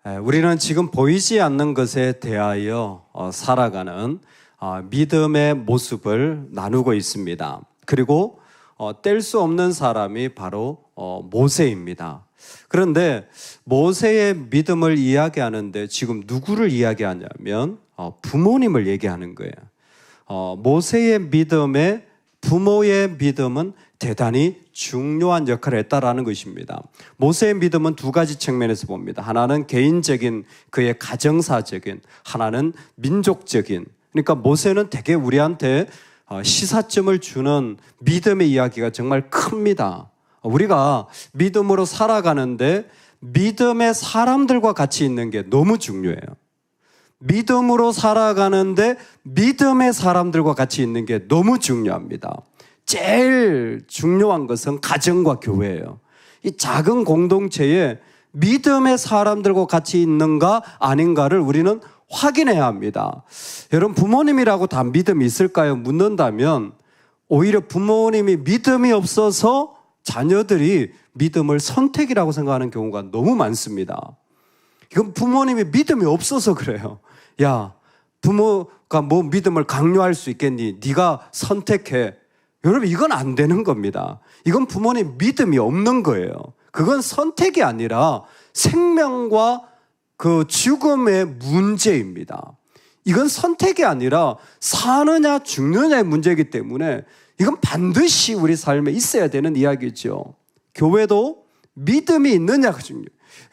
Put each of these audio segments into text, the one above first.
우리는 지금 보이지 않는 것에 대하여 살아가는 믿음의 모습을 나누고 있습니다. 그리고 뗄 수 없는 사람이 바로 모세입니다. 그런데 모세의 믿음을 이야기하는데 지금 누구를 이야기하냐면 부모님을 얘기하는 거예요. 모세의 믿음에 부모의 믿음은 대단히 중요한 역할을 했다라는 것입니다. 모세의 믿음은 두 가지 측면에서 봅니다. 하나는 개인적인 그의 가정사적인, 하나는 민족적인. 그러니까 모세는 되게 우리한테 시사점을 주는 믿음의 이야기가 정말 큽니다. 우리가 믿음으로 살아가는데 믿음의 사람들과 같이 있는 게 너무 중요해요. 믿음으로 살아가는데 믿음의 사람들과 같이 있는 게 너무 중요합니다. 제일 중요한 것은 가정과 교회예요. 이 작은 공동체에 믿음의 사람들과 같이 있는가 아닌가를 우리는 확인해야 합니다. 여러분, 부모님이라고 다 믿음이 있을까요? 묻는다면 오히려 부모님이 믿음이 없어서 자녀들이 믿음을 선택이라고 생각하는 경우가 너무 많습니다. 이건 부모님이 믿음이 없어서 그래요. 야, 부모가 뭐 믿음을 강요할 수 있겠니? 네가 선택해. 여러분, 이건 안 되는 겁니다. 이건 부모님 믿음이 없는 거예요. 그건 선택이 아니라 생명과 그 죽음의 문제입니다. 이건 선택이 아니라 사느냐 죽느냐의 문제이기 때문에 이건 반드시 우리 삶에 있어야 되는 이야기죠. 교회도 믿음이 있느냐가 중요해요.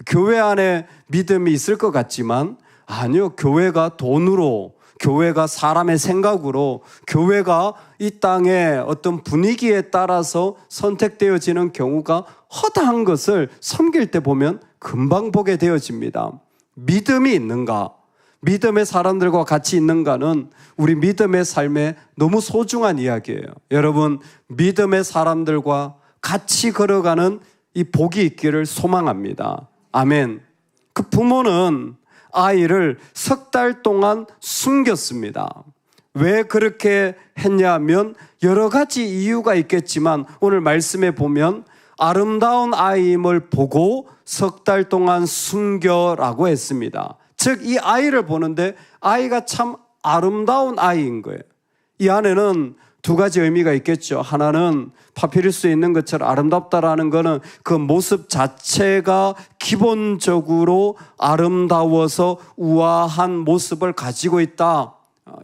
교회 안에 믿음이 있을 것 같지만 아니요, 교회가 돈으로, 교회가 사람의 생각으로, 교회가 이 땅의 어떤 분위기에 따라서 선택되어지는 경우가 허다한 것을 섬길 때 보면 금방 보게 되어집니다. 믿음이 있는가, 믿음의 사람들과 같이 있는가는 우리 믿음의 삶에 너무 소중한 이야기예요. 여러분, 믿음의 사람들과 같이 걸어가는 이 복이 있기를 소망합니다. 아멘. 그 부모는 아이를 석 달 동안 숨겼습니다. 왜 그렇게 했냐면 여러 가지 이유가 있겠지만 오늘 말씀에 보면 아름다운 아이임을 보고 석 달 동안 숨겨라고 했습니다. 즉, 이 아이를 보는데 아이가 참 아름다운 아이인 거예요. 이 안에는 두 가지 의미가 있겠죠. 하나는 파피루스에 있는 것처럼 아름답다라는 것은 그 모습 자체가 기본적으로 아름다워서 우아한 모습을 가지고 있다.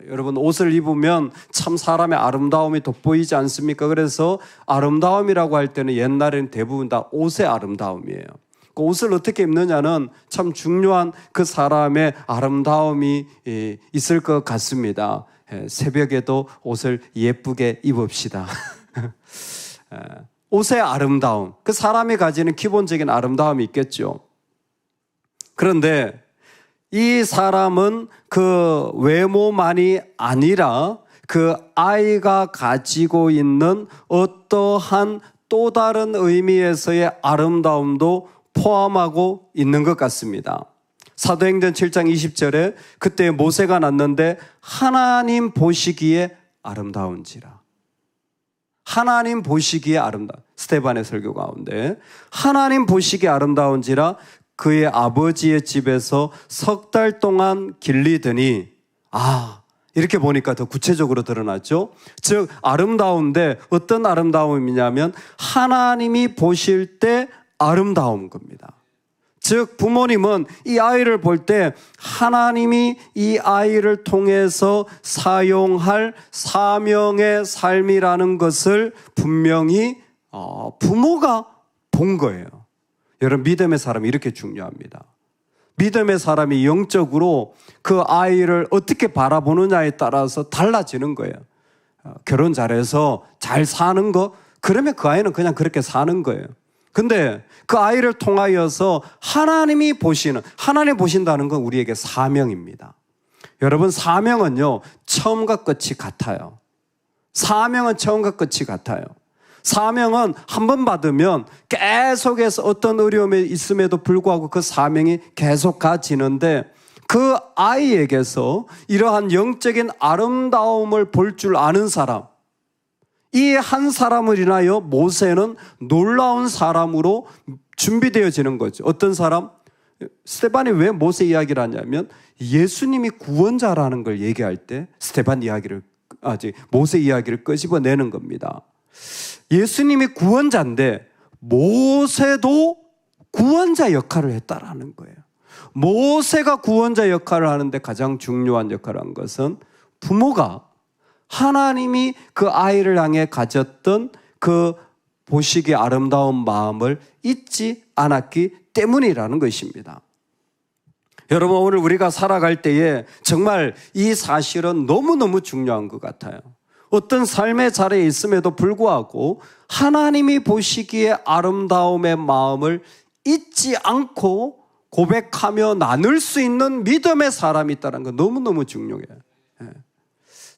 여러분, 옷을 입으면 참 사람의 아름다움이 돋보이지 않습니까? 그래서 아름다움이라고 할 때는 옛날에는 대부분 다 옷의 아름다움이에요. 그 옷을 어떻게 입느냐는 참 중요한 그 사람의 아름다움이 있을 것 같습니다. 새벽에도 옷을 예쁘게 입읍시다. 옷의 아름다움, 그 사람이 가지는 기본적인 아름다움이 있겠죠. 그런데 이 사람은 그 외모만이 아니라 그 아이가 가지고 있는 어떠한 또 다른 의미에서의 아름다움도 포함하고 있는 것 같습니다. 사도행전 7장 20절에 그때 모세가 났는데 하나님 보시기에 아름다운지라. 하나님 보시기에 아름다운, 스데반의 설교 가운데 하나님 보시기에 아름다운지라 그의 아버지의 집에서 석 달 동안 길리더니, 이렇게 보니까 더 구체적으로 드러났죠. 즉 아름다운데 어떤 아름다움이냐면 하나님이 보실 때 아름다운 겁니다. 즉 부모님은 이 아이를 볼 때 하나님이 이 아이를 통해서 사용할 사명의 삶이라는 것을 분명히 부모가 본 거예요. 여러분, 믿음의 사람이 이렇게 중요합니다. 믿음의 사람이 영적으로 그 아이를 어떻게 바라보느냐에 따라서 달라지는 거예요. 결혼 잘해서 잘 사는 거, 그러면 그 아이는 그냥 그렇게 사는 거예요. 근데 그 아이를 통하여서 하나님이 보시는, 하나님 보신다는 건 우리에게 사명입니다. 여러분, 사명은요, 처음과 끝이 같아요. 사명은 처음과 끝이 같아요. 사명은 한 번 받으면 계속해서 어떤 어려움이 있음에도 불구하고 그 사명이 계속 가지는데 그 아이에게서 이러한 영적인 아름다움을 볼 줄 아는 사람, 이 한 사람을 인하여 모세는 놀라운 사람으로 준비되어지는 거죠. 어떤 사람? 스데반이 왜 모세 이야기를 하냐면 예수님이 구원자라는 걸 얘기할 때 모세 이야기를 끄집어내는 겁니다. 예수님이 구원자인데 모세도 구원자 역할을 했다라는 거예요. 모세가 구원자 역할을 하는데 가장 중요한 역할을 한 것은 부모가 하나님이 그 아이를 향해 가졌던 그 보시기에 아름다운 마음을 잊지 않았기 때문이라는 것입니다. 여러분, 오늘 우리가 살아갈 때에 정말 이 사실은 너무너무 중요한 것 같아요. 어떤 삶의 자리에 있음에도 불구하고 하나님이 보시기에 아름다움의 마음을 잊지 않고 고백하며 나눌 수 있는 믿음의 사람이 있다는 건 너무너무 중요해요.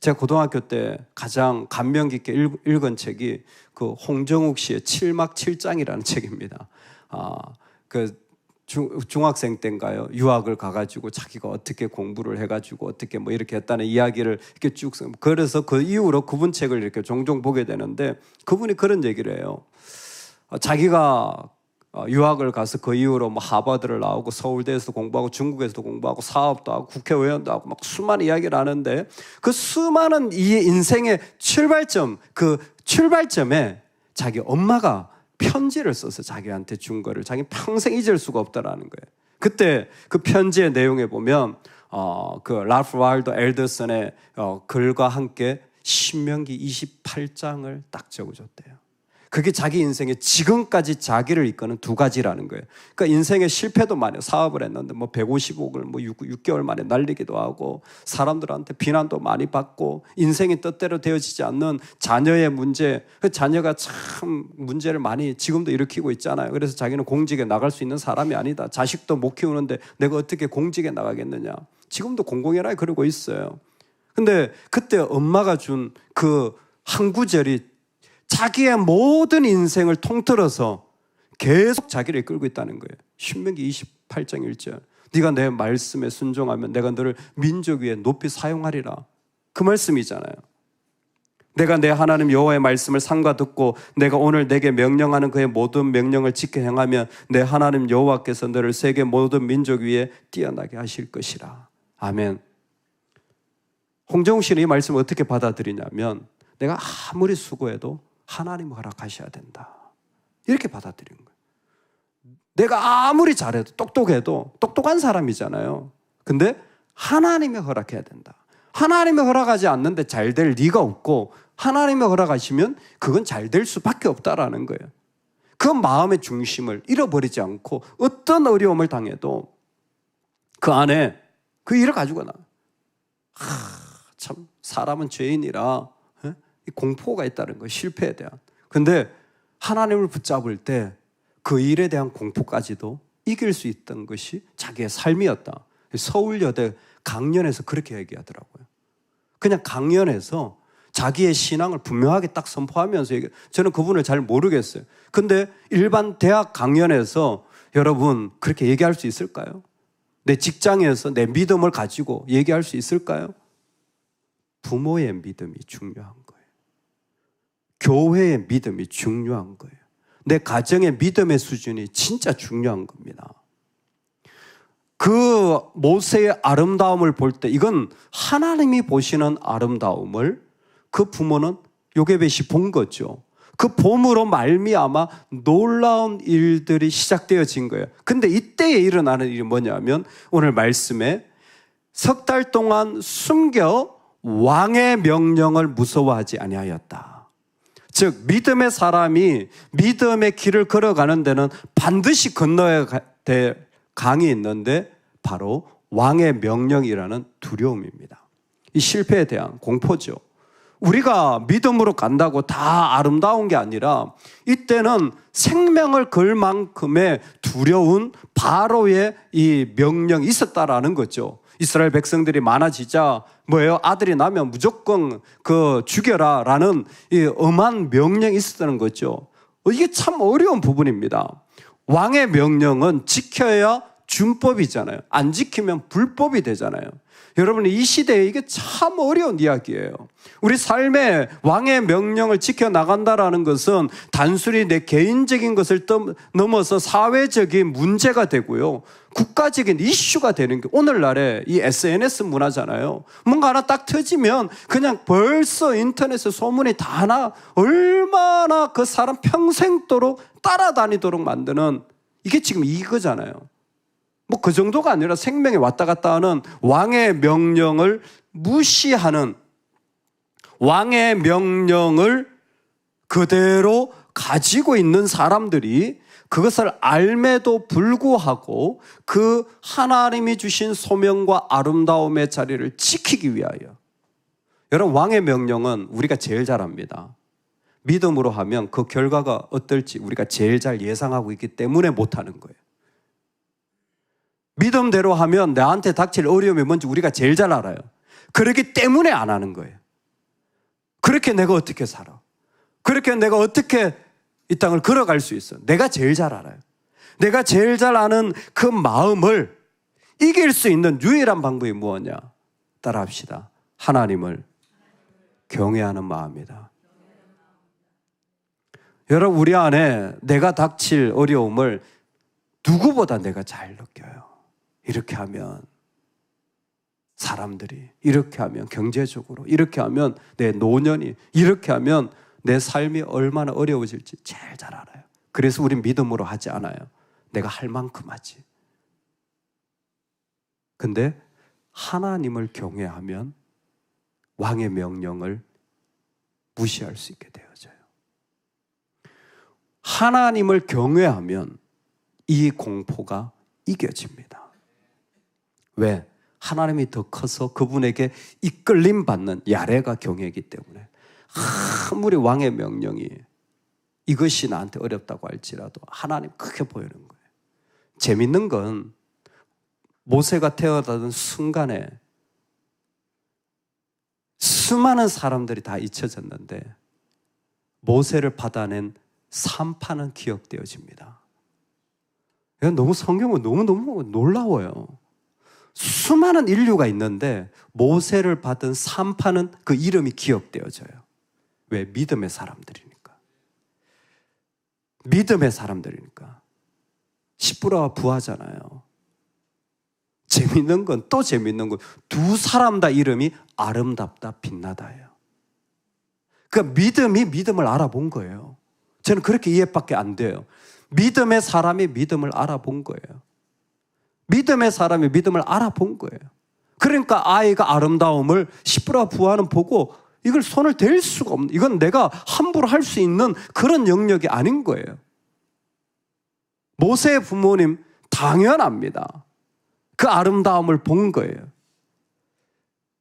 제가 고등학교 때 가장 감명 깊게 읽은 책이 그 홍정욱 씨의 7막 7장이라는 책입니다. 중학생 때인가요? 유학을 가가지고 자기가 어떻게 공부를 해가지고 어떻게 뭐 이렇게 했다는 이야기를 이렇게 쭉 그래서 그 이후로 그분 책을 이렇게 종종 보게 되는데 그분이 그런 얘기를 해요. 자기가 유학을 가서 그 이후로 뭐 하버드를 나오고 서울대에서도 공부하고 중국에서도 공부하고 사업도 하고 국회의원도 하고 막 수많은 이야기를 하는데 그 수많은 이 인생의 출발점에 자기 엄마가 편지를 써서 자기한테 준 거를 자기 평생 잊을 수가 없다라는 거예요. 그때 그 편지의 내용에 보면 그 랄프 와일더 앨더슨의 글과 함께 신명기 28장을 딱 적어줬대요. 그게 자기 인생에 지금까지 자기를 이끄는 두 가지라는 거예요. 그러니까 인생의 실패도 많아요. 사업을 했는데 뭐 150억을 뭐 6개월 만에 날리기도 하고 사람들한테 비난도 많이 받고 인생이 뜻대로 되어지지 않는 자녀의 문제, 그 자녀가 참 문제를 많이 지금도 일으키고 있잖아요. 그래서 자기는 공직에 나갈 수 있는 사람이 아니다. 자식도 못 키우는데 내가 어떻게 공직에 나가겠느냐. 지금도 공공연하게 그러고 있어요. 근데 그때 엄마가 준 그 한 구절이 자기의 모든 인생을 통틀어서 계속 자기를 이끌고 있다는 거예요. 신명기 28장 1절. 네가 내 말씀에 순종하면 내가 너를 민족 위에 높이 사용하리라. 그 말씀이잖아요. 내가 내 하나님 여호와의 말씀을 삼가 듣고 내가 오늘 내게 명령하는 그의 모든 명령을 지켜 행하면 내 하나님 여호와께서 너를 세계 모든 민족 위에 뛰어나게 하실 것이라. 아멘. 홍정욱 씨는 이 말씀을 어떻게 받아들이냐면 내가 아무리 수고해도 하나님 허락하셔야 된다. 이렇게 받아들이는 거예요. 내가 아무리 잘해도 똑똑해도 똑똑한 사람이잖아요. 근데 하나님이 허락해야 된다. 하나님이 허락하지 않는데 잘 될 리가 없고 하나님이 허락하시면 그건 잘 될 수밖에 없다라는 거예요. 그 마음의 중심을 잃어버리지 않고 어떤 어려움을 당해도 그 안에 그 일을 가지고 나. 참 사람은 죄인이라 공포가 있다는 거예요. 실패에 대한. 근데 하나님을 붙잡을 때 그 일에 대한 공포까지도 이길 수 있던 것이 자기의 삶이었다. 서울여대 강연에서 그렇게 얘기하더라고요. 그냥 강연에서 자기의 신앙을 분명하게 딱 선포하면서 저는 그분을 잘 모르겠어요. 근데 일반 대학 강연에서 여러분 그렇게 얘기할 수 있을까요? 내 직장에서 내 믿음을 가지고 얘기할 수 있을까요? 부모의 믿음이 중요한 거예요. 교회의 믿음이 중요한 거예요. 내 가정의 믿음의 수준이 진짜 중요한 겁니다. 그 모세의 아름다움을 볼 때 이건 하나님이 보시는 아름다움을 그 부모는 요게벳이 본 거죠. 그 봄으로 말미암아 놀라운 일들이 시작되어진 거예요. 근데 이때에 일어나는 일이 뭐냐면 오늘 말씀에 석 달 동안 숨겨 왕의 명령을 무서워하지 아니하였다. 즉 믿음의 사람이 믿음의 길을 걸어가는 데는 반드시 건너야 될 강이 있는데 바로 왕의 명령이라는 두려움입니다. 이 실패에 대한 공포죠. 우리가 믿음으로 간다고 다 아름다운 게 아니라 이때는 생명을 걸 만큼의 두려운 바로의 이 명령이 있었다라는 거죠. 이스라엘 백성들이 많아지자 뭐예요? 아들이 나면 무조건 죽여라 라는 이 엄한 명령이 있었다는 거죠. 이게 참 어려운 부분입니다. 왕의 명령은 지켜야 준법이잖아요. 안 지키면 불법이 되잖아요. 여러분, 이 시대에 이게 참 어려운 이야기예요. 우리 삶의 왕의 명령을 지켜나간다라는 것은 단순히 내 개인적인 것을 넘어서 사회적인 문제가 되고요, 국가적인 이슈가 되는 게 오늘날의 이 SNS 문화잖아요. 뭔가 하나 딱 터지면 그냥 벌써 인터넷에 소문이 다 나, 얼마나 그 사람 평생도록 따라다니도록 만드는, 이게 지금 이거잖아요. 뭐 그 정도가 아니라 생명이 왔다 갔다 하는 왕의 명령을 무시하는, 왕의 명령을 그대로 가지고 있는 사람들이 그것을 알매도 불구하고 그 하나님이 주신 소명과 아름다움의 자리를 지키기 위하여, 여러분, 왕의 명령은 우리가 제일 잘 압니다. 믿음으로 하면 그 결과가 어떨지 우리가 제일 잘 예상하고 있기 때문에 못하는 거예요. 믿음대로 하면 나한테 닥칠 어려움이 뭔지 우리가 제일 잘 알아요. 그렇기 때문에 안 하는 거예요. 그렇게 내가 어떻게 살아? 그렇게 내가 어떻게 이 땅을 걸어갈 수 있어? 내가 제일 잘 알아요. 내가 제일 잘 아는 그 마음을 이길 수 있는 유일한 방법이 무엇이냐? 따라합시다. 하나님을 경외하는 마음이다. 여러분, 우리 안에 내가 닥칠 어려움을 누구보다 내가 잘 느껴요. 이렇게 하면 사람들이, 이렇게 하면 경제적으로, 이렇게 하면 내 노년이, 이렇게 하면 내 삶이 얼마나 어려워질지 제일 잘 알아요. 그래서 우린 믿음으로 하지 않아요. 내가 할 만큼 하지. 근데 하나님을 경외하면 왕의 명령을 무시할 수 있게 되어져요. 하나님을 경외하면 이 공포가 이겨집니다. 왜? 하나님이 더 커서 그분에게 이끌림 받는 야레가 경외이기 때문에 아무리 왕의 명령이 이것이 나한테 어렵다고 할지라도 하나님 크게 보이는 거예요. 재밌는 건 모세가 태어나던 순간에 수많은 사람들이 다 잊혀졌는데 모세를 받아낸 산파는 기억되어집니다. 너무 성경은 너무너무 놀라워요. 수많은 인류가 있는데 모세를 받은 산파는 그 이름이 기억되어져요. 왜? 믿음의 사람들이니까. 믿음의 사람들이니까. 시부라와 부하잖아요. 재밌는 건, 또 재밌는 건 두 사람 다 이름이 아름답다, 빛나다예요. 그러니까 믿음이 믿음을 알아본 거예요. 저는 그렇게 이해밖에 안 돼요. 믿음의 사람이 믿음을 알아본 거예요. 믿음의 사람이 믿음을 알아본 거예요. 그러니까 아이가 아름다움을 시부라 부하는 보고 이걸 손을 댈 수가 없는, 이건 내가 함부로 할 수 있는 그런 영역이 아닌 거예요. 모세의 부모님 당연합니다. 그 아름다움을 본 거예요.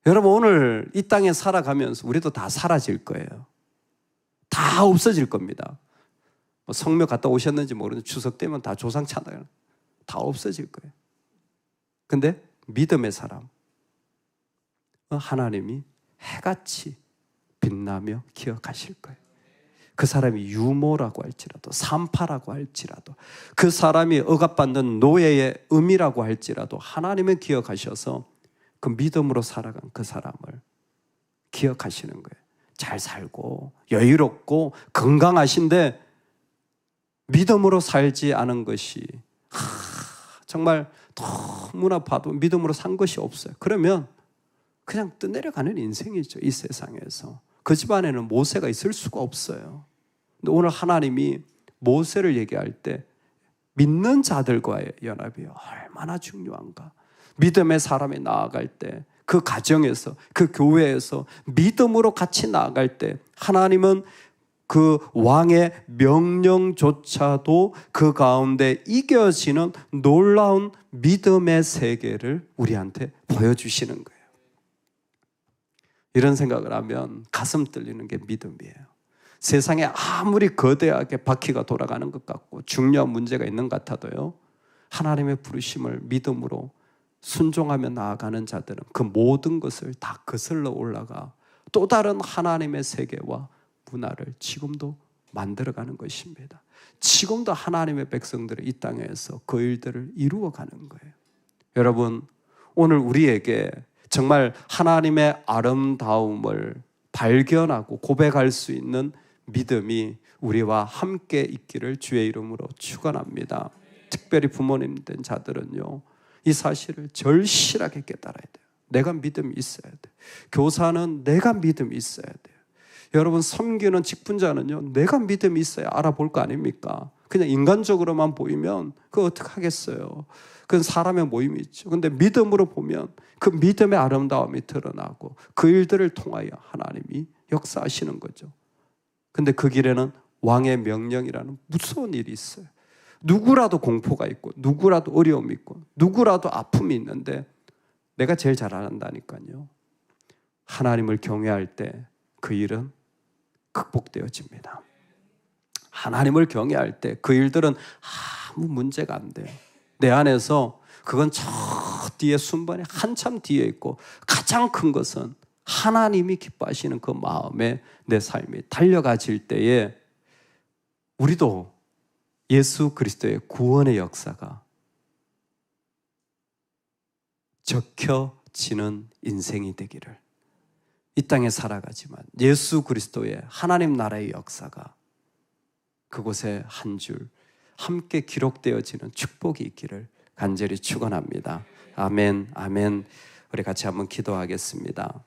여러분, 오늘 이 땅에 살아가면서 우리도 다 사라질 거예요. 다 없어질 겁니다. 성묘 갔다 오셨는지 모르는데 추석 때면 다 조상 찬양 다 없어질 거예요. 근데 믿음의 사람, 하나님이 해같이 빛나며 기억하실 거예요. 그 사람이 유모라고 할지라도, 산파라고 할지라도, 그 사람이 억압받는 노예의 음이라고 할지라도 하나님은 기억하셔서 그 믿음으로 살아간 그 사람을 기억하시는 거예요. 잘 살고 여유롭고 건강하신데 믿음으로 살지 않은 것이 정말 너무나 봐도 믿음으로 산 것이 없어요. 그러면 그냥 떠내려가는 인생이죠. 이 세상에서. 그 집안에는 모세가 있을 수가 없어요. 근데 오늘 하나님이 모세를 얘기할 때 믿는 자들과의 연합이 얼마나 중요한가. 믿음의 사람이 나아갈 때, 그 가정에서, 그 교회에서 믿음으로 같이 나아갈 때 하나님은 그 왕의 명령조차도 그 가운데 이겨지는 놀라운 믿음의 세계를 우리한테 보여주시는 거예요. 이런 생각을 하면 가슴 떨리는 게 믿음이에요. 세상에 아무리 거대하게 바퀴가 돌아가는 것 같고 중요한 문제가 있는 것 같아도요, 하나님의 부르심을 믿음으로 순종하며 나아가는 자들은 그 모든 것을 다 거슬러 올라가 또 다른 하나님의 세계와 문화를 지금도 만들어가는 것입니다. 지금도 하나님의 백성들이 이 땅에서 그 일들을 이루어가는 거예요. 여러분, 오늘 우리에게 정말 하나님의 아름다움을 발견하고 고백할 수 있는 믿음이 우리와 함께 있기를 주의 이름으로 축원합니다. 특별히 부모님 된 자들은요, 이 사실을 절실하게 깨달아야 돼요. 내가 믿음이 있어야 돼요. 교사는 내가 믿음이 있어야 돼요. 여러분, 섬기는 직분자는요, 내가 믿음이 있어야 알아볼 거 아닙니까? 그냥 인간적으로만 보이면 그거 어떻게 하겠어요? 그건 사람의 모임이 있죠. 근데 믿음으로 보면 그 믿음의 아름다움이 드러나고 그 일들을 통하여 하나님이 역사하시는 거죠. 근데 그 길에는 왕의 명령이라는 무서운 일이 있어요. 누구라도 공포가 있고 누구라도 어려움이 있고 누구라도 아픔이 있는데 내가 제일 잘 안다니까요. 하나님을 경외할 때 그 일은 극복되어집니다. 하나님을 경외할 때 그 일들은 아무 문제가 안 돼요. 내 안에서 그건 저 뒤에 순번에 한참 뒤에 있고 가장 큰 것은 하나님이 기뻐하시는 그 마음에 내 삶이 달려가질 때에 우리도 예수 그리스도의 구원의 역사가 적혀지는 인생이 되기를, 이 땅에 살아가지만 예수 그리스도의 하나님 나라의 역사가 그곳에 한 줄 함께 기록되어지는 축복이 있기를 간절히 축원합니다. 아멘, 아멘. 우리 같이 한번 기도하겠습니다.